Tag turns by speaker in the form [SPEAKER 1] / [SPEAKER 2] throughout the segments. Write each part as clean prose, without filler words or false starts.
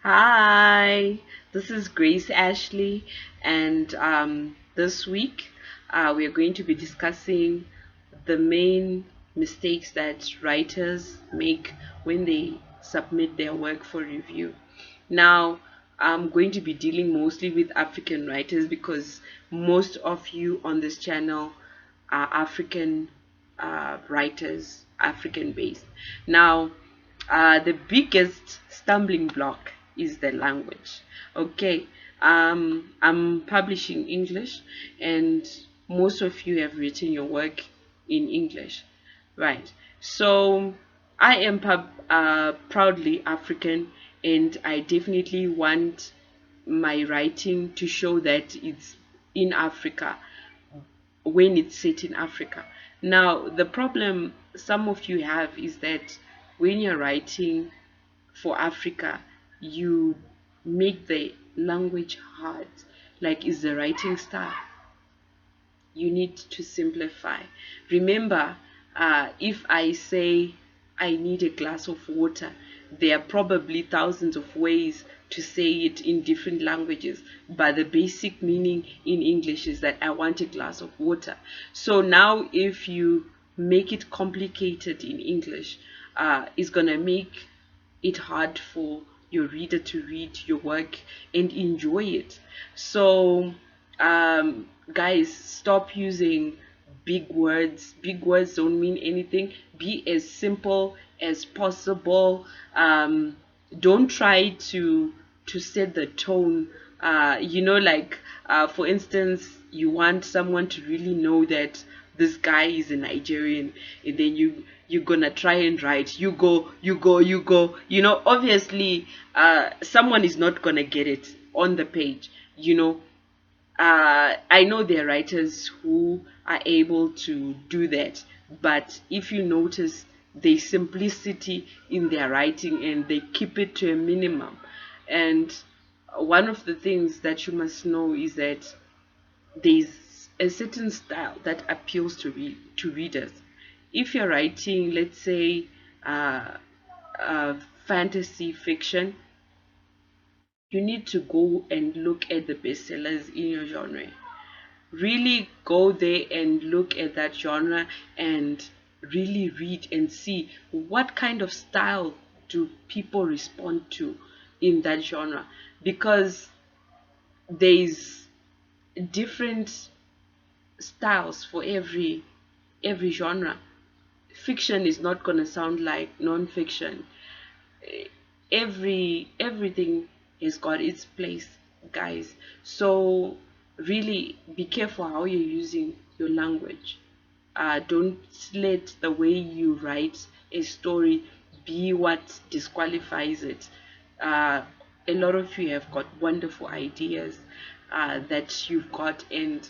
[SPEAKER 1] Hi, this is Grace Ashley, and this week we are going to be discussing the main mistakes that writers make when they submit their work for review. Now, I'm going to be dealing mostly with African writers because most of you on this channel are African writers, African based. Now, the biggest stumbling block is the language. Okay, I'm publishing English, and most of you have written your work in English, right? So I am proudly African, and I definitely want my writing to show that it's in Africa when it's set in Africa. Now, the problem some of you have is that when you're writing for Africa, you make the language hard. Like, is the writing style? You need to simplify. Remember, if I say I need a glass of water, there are probably thousands of ways to say it in different languages, but the basic meaning in English is that I want a glass of water. So now, if you make it complicated in English, it's gonna make it hard for your reader to read your work and enjoy it. So, guys, stop using big words. Big words don't mean anything. Be as simple as possible. Don't try to set the tone. Like for instance, you want someone to really know that this guy is a Nigerian, and then you're gonna try and write you go. Obviously, someone is not gonna get it on the page. I know there are writers who are able to do that, but if you notice the simplicity in their writing and they keep it to a minimum. And one of the things that you must know is that there's a certain style that appeals to readers. If you're writing, let's say, uh, fantasy fiction, you need to go and look at the bestsellers in your genre. Really go there and look at that genre and really read and see what kind of style do people respond to in that genre, because there's different styles for every genre. Fiction is not going to sound like non-fiction. Everything has got its place, guys. So really be careful how you're using your language. Don't let the way you write a story be what disqualifies it. A lot of you have got wonderful ideas that you've got, and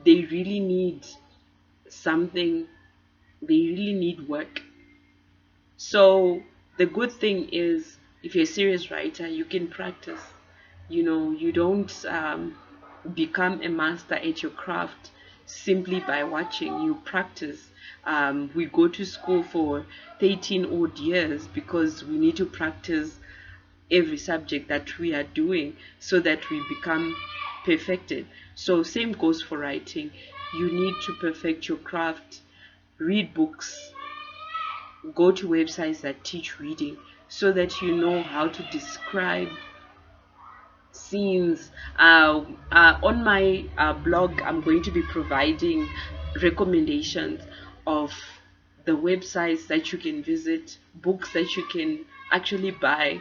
[SPEAKER 1] they really need something, they really need work. So the good thing is, if you're a serious writer, you can practice. You don't become a master at your craft simply by watching. You practice. We go to school for 13 odd years because we need to practice every subject that we are doing so that we become perfected. So same goes for writing. You need to perfect your craft. Read books, go to websites that teach reading so that you know how to describe scenes. On my blog, I'm going to be providing recommendations of the websites that you can visit, books that you can actually buy,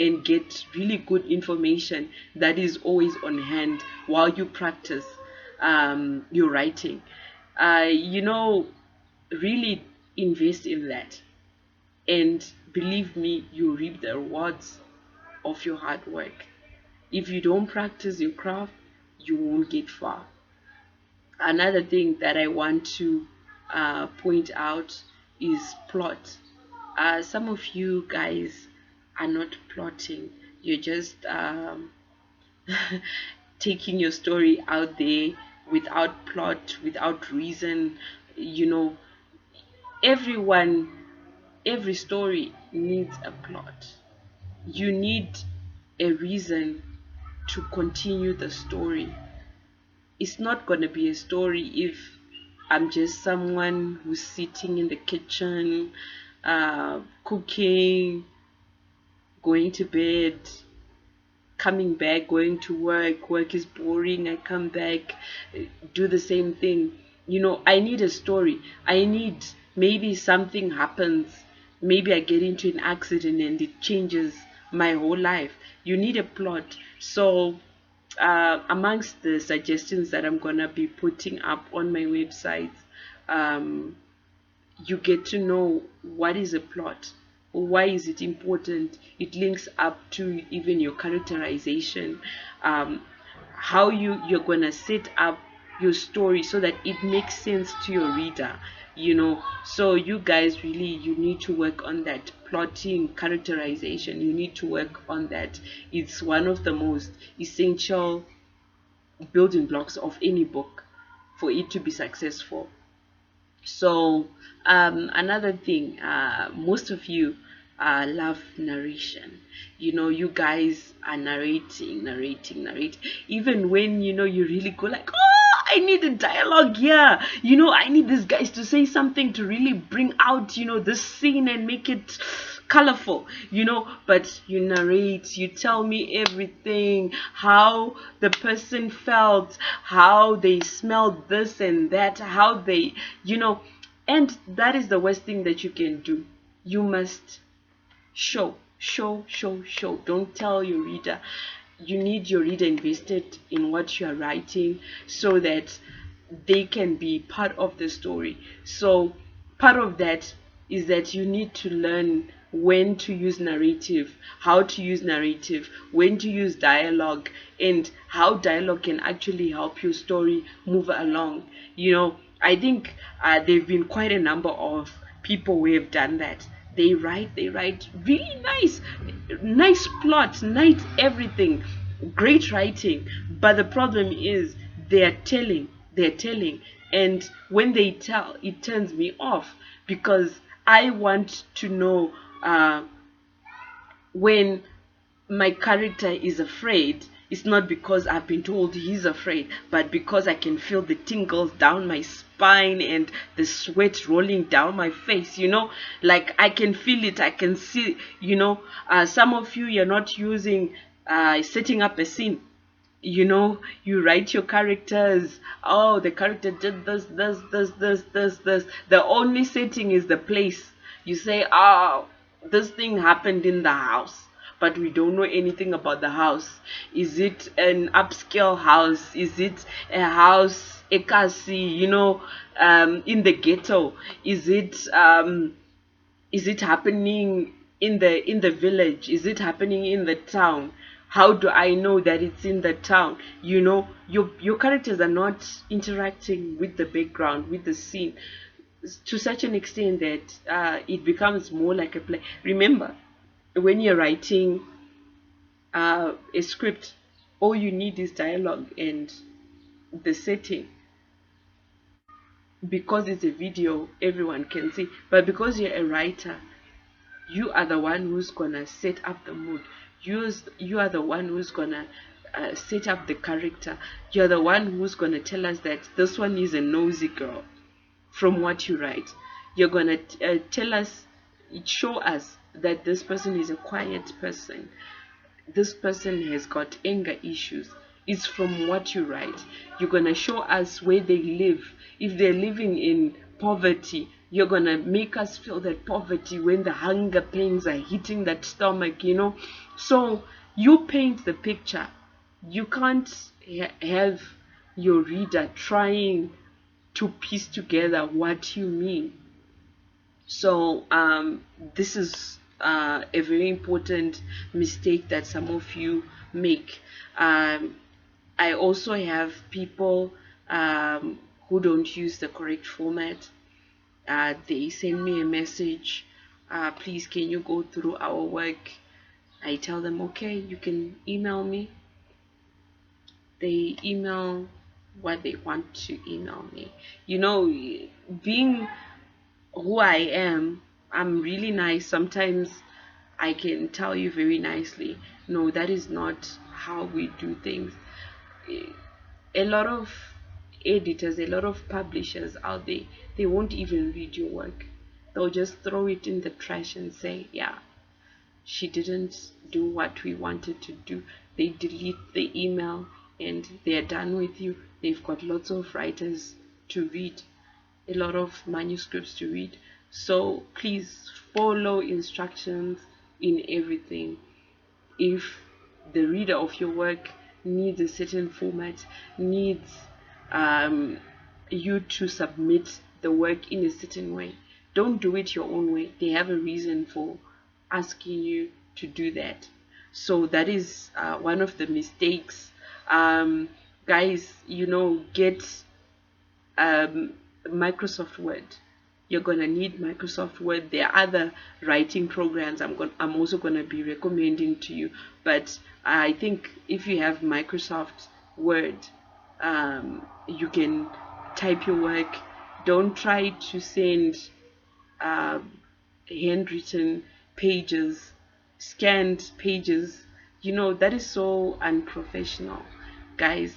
[SPEAKER 1] and get really good information that is always on hand while you practice your writing. Really invest in that, and believe me, you reap the rewards of your hard work. If you don't practice your craft, you won't get far. Another thing that I want to point out is plot. Some of you guys are not plotting, you're just taking your story out there without plot, without reason. You know, everyone, every story needs a plot. You need a reason to continue the story. It's not going to be a story if I'm just someone who's sitting in the kitchen, cooking, going to bed, coming back, going to work. Work is boring. I come back, do the same thing. I need a story. I need, maybe something happens. Maybe I get into an accident and it changes my whole life. You need a plot. So, amongst the suggestions that I'm gonna be putting up on my website, um, you get to know what is a plot, why is it important. It links up to even your characterization, um, how you're gonna set up your story so that it makes sense to your reader. So you guys, really, you need to work on that plotting, characterization. You need to work on that. It's one of the most essential building blocks of any book for it to be successful. So, another thing, most of you love narration. You guys are narrating. Even when you really go like, oh, I need a dialogue here. I need these guys to say something to really bring out, this scene and make it colorful. But you narrate, you tell me everything, how the person felt, how they smelled this and that, how they, and that is the worst thing that you can do. You must show. Don't tell your reader. You need your reader invested in what you are writing so that they can be part of the story. So part of that is that you need to learn when to use narrative, how to use narrative, when to use dialogue, and how dialogue can actually help your story move along. I think there have been quite a number of people who have done that. They write really nice plot, nice everything, great writing. But the problem is they're telling, and when they tell, it turns me off because I want to know, when my character is afraid. It's not because I've been told he's afraid, but because I can feel the tingles down my spine and the sweat rolling down my face. Like I can feel it, I can see. Some of you, you're not using setting up a scene. You write your characters. Oh, the character did this. The only setting is the place. You say, oh, this thing happened in the house, but we don't know anything about the house. Is it an upscale house? Is it a house, a kasi, in the ghetto? Is it happening in the village? Is it happening in the town? How do I know that it's in the town? Your characters are not interacting with the background, with the scene, to such an extent that it becomes more like a play. Remember, when you're writing a script, all you need is dialogue and the setting. Because it's a video, everyone can see. But because you're a writer, you are the one who's gonna set up the mood. You are the one who's gonna set up the character. You're the one who's gonna tell us that this one is a nosy girl from what you write. You're gonna tell us, show us that this person is a quiet person. This person has got anger issues. It's from what you write. You're gonna show us where they live. If they're living in poverty, you're gonna make us feel that poverty when the hunger pains are hitting that stomach. So you paint the picture. You can't have your reader trying to piece together what you mean. So this is a very important mistake that some of you make. I also have people who don't use the correct format. They send me a message, please can you go through our work. I tell them, okay, you can email me. They email what they want to email me. Being who I am, I'm really nice. Sometimes I can tell you very nicely, No, that is not how we do things. A lot of editors, a lot of publishers out there, they won't even read your work. They'll just throw it in the trash and say, yeah, she didn't do what we wanted to do. They delete the email and they're done with you. They've got lots of writers to read, a lot of manuscripts to read. So please follow instructions in everything. If the reader of your work needs a certain format, needs um, you to submit the work in a certain way, don't do it your own way. They have a reason for asking you to do that. So that is one of the mistakes. Guys, get um, Microsoft Word. You're gonna need Microsoft Word. There are other writing programs I'm also gonna be recommending to you. But I think if you have Microsoft Word, you can type your work. Don't try to send uh, handwritten pages, scanned pages. That is so unprofessional. Guys,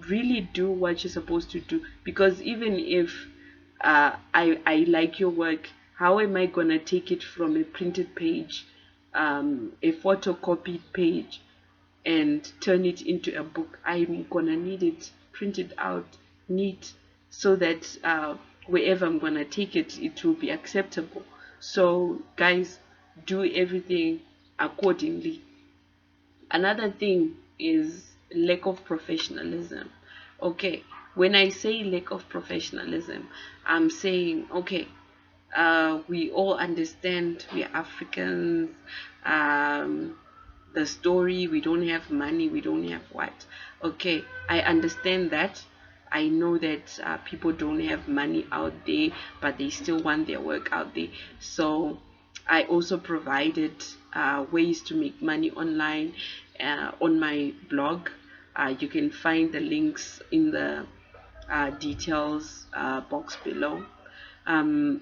[SPEAKER 1] really do what you're supposed to do, because even if I like your work, how am I gonna take it from a printed page, a photocopied page, and turn it into a book? I'm gonna need it printed out neat, so that wherever I'm gonna take it, it will be acceptable. So guys, do everything accordingly. Another thing is lack of professionalism. Okay, when I say lack of professionalism, I'm saying, okay, we all understand we are Africans. um, the story, we don't have money, we don't have what. Okay, I understand that. I know that people don't have money out there, but they still want their work out there. So I also provided ways to make money online on my blog. You can find the links in the details box below. um,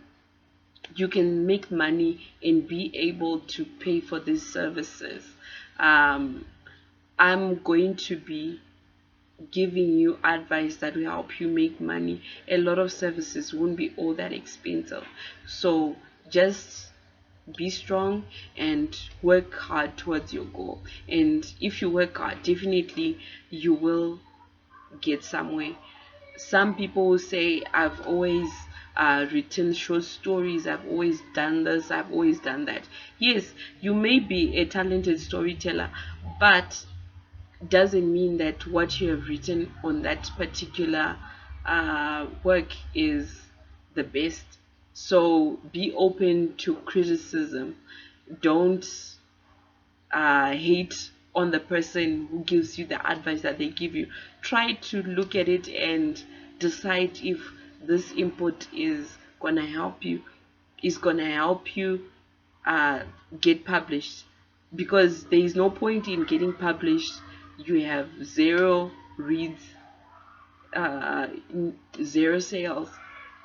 [SPEAKER 1] you can make money and be able to pay for these services. um, I'm going to be giving you advice that will help you make money. A lot of services won't be all that expensive. So just be strong and work hard towards your goal. And if you work hard, definitely you will get somewhere. Some people will say, I've always written short stories, I've always done this, I've always done that. Yes, you may be a talented storyteller, but doesn't mean that what you have written on that particular work is the best. So be open to criticism. Don't hate on the person who gives you the advice that they give you. Try to look at it and decide if this input is gonna help you uh, get published. Because there is no point in getting published, you have zero reads, uh, zero sales.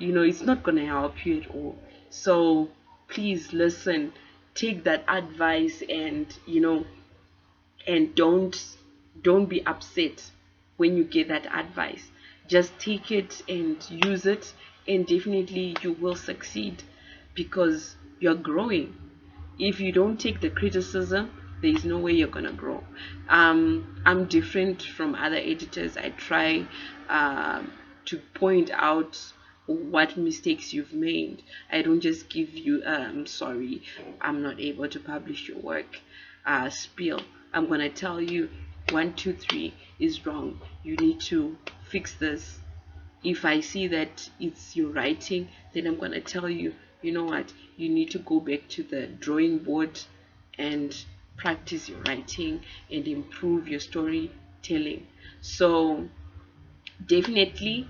[SPEAKER 1] It's not gonna help you at all. So please listen, take that advice, and don't be upset when you get that advice. Just take it and use it, and definitely you will succeed, because you're growing. If you don't take the criticism, there is no way you're gonna grow. I'm different from other editors. I try to point out what mistakes you've made. I don't just give you sorry, I'm not able to publish your work spiel. I'm gonna tell you 1 2 3 is wrong, you need to fix this. If I see that it's your writing, then I'm gonna tell you, you know what, you need to go back to the drawing board and practice your writing and improve your storytelling. So definitely,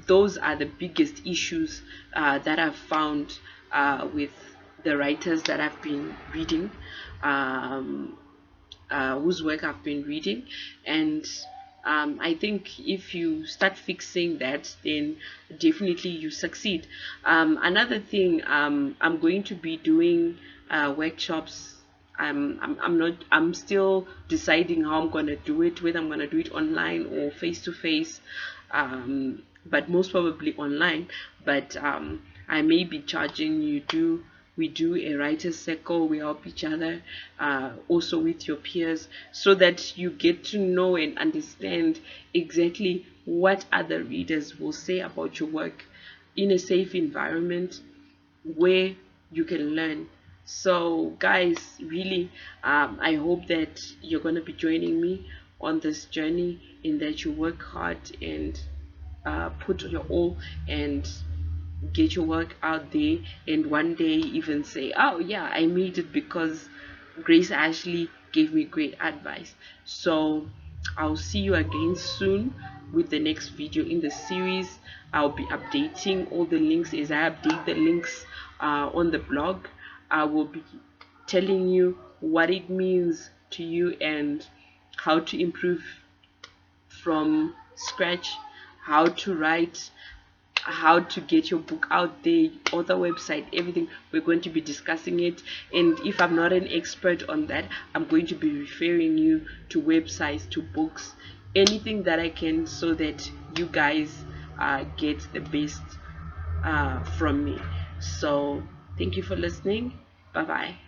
[SPEAKER 1] those are the biggest issues that I've found with the writers that I've been reading, um, whose work I've been reading. And I think if you start fixing that, then definitely you succeed. Another thing, I'm going to be doing workshops I'm still deciding how I'm gonna do it, whether I'm gonna do it online or face to face, but most probably online. But I may be charging you. We do a writer's circle, we help each other, also with your peers, so that you get to know and understand exactly what other readers will say about your work in a safe environment where you can learn. So, guys, really, I hope that you're going to be joining me on this journey, in that you work hard and put your all and get your work out there, and one day even say, oh yeah, I made it because Grace Ashley gave me great advice. So I'll see you again soon with the next video in the series. I'll be updating all the links as I update the links on the blog. I will be telling you what it means to you and how to improve from scratch, how to write, how to get your book out there, author website, everything. We're going to be discussing it, and if I'm not an expert on that, I'm going to be referring you to websites, to books, anything that I can, so that you guys get the best from me. So thank you for listening. Bye bye.